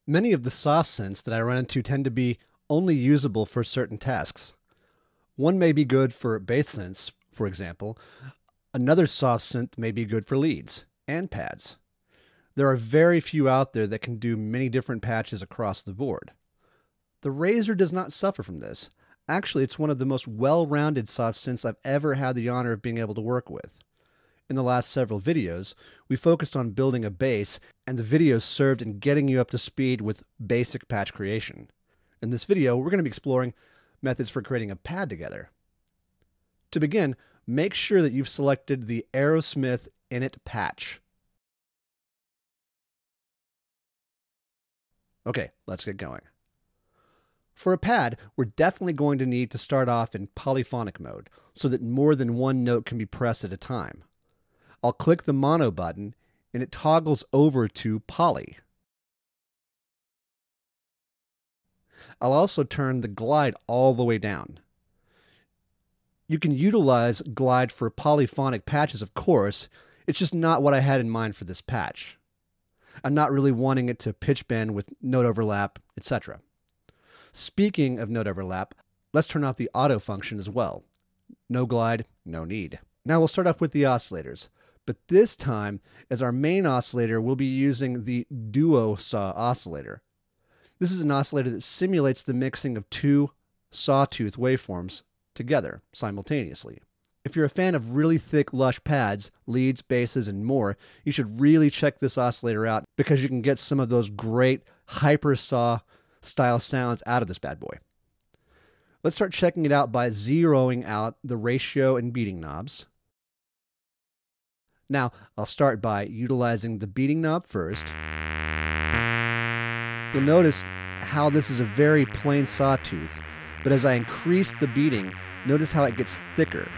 Many of the soft synths that I run into tend to be only usable for certain tasks. One may be good for bass synths, for example. Another soft synth may be good for leads and pads. There are very few out there that can do many different patches across the board. The Razor does not suffer from this. Actually, it's one of the most well-rounded soft synths I've ever had the honor of being able to work with. In the last several videos, we focused on building a bass, and the videos served in getting you up to speed with basic patch creation. In this video, we're going to be exploring methods for creating a pad together. To begin, make sure that you've selected the Aerosmith Init patch. Okay, let's get going. For a pad, we're definitely going to need to start off in polyphonic mode so that more than one note can be pressed at a time. I'll click the mono button and it toggles over to poly. I'll also turn the glide all the way down. You can utilize glide for polyphonic patches, of course. It's just not what I had in mind for this patch. I'm not really wanting it to pitch bend with note overlap, etc. Speaking of note overlap, let's turn off the auto function as well. No glide, no need. Now we'll start off with the oscillators. But this time, as our main oscillator, we'll be using the duo saw oscillator. This is an oscillator that simulates the mixing of two sawtooth waveforms together simultaneously. If you're a fan of really thick, lush pads, leads, basses, and more, you should really check this oscillator out because you can get some of those great hyper saw style sounds out of this bad boy. Let's start checking it out by zeroing out the ratio and beating knobs. Now, I'll start by utilizing the beating knob first. You'll notice how this is a very plain sawtooth, but as I increase the beating, notice how it gets thicker.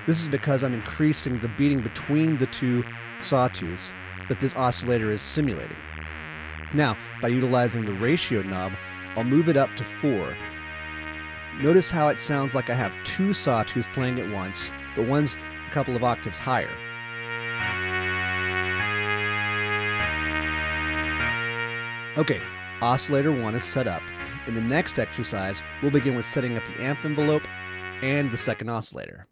This is because I'm increasing the beating between the two sawtooths that this oscillator is simulating. Now, by utilizing the ratio knob, I'll move it up to 4. Notice how it sounds like I have two sawtooths playing at once, but one's a couple of octaves higher. Okay, oscillator 1 is set up. In the next exercise, we'll begin with setting up the amp envelope and the second oscillator.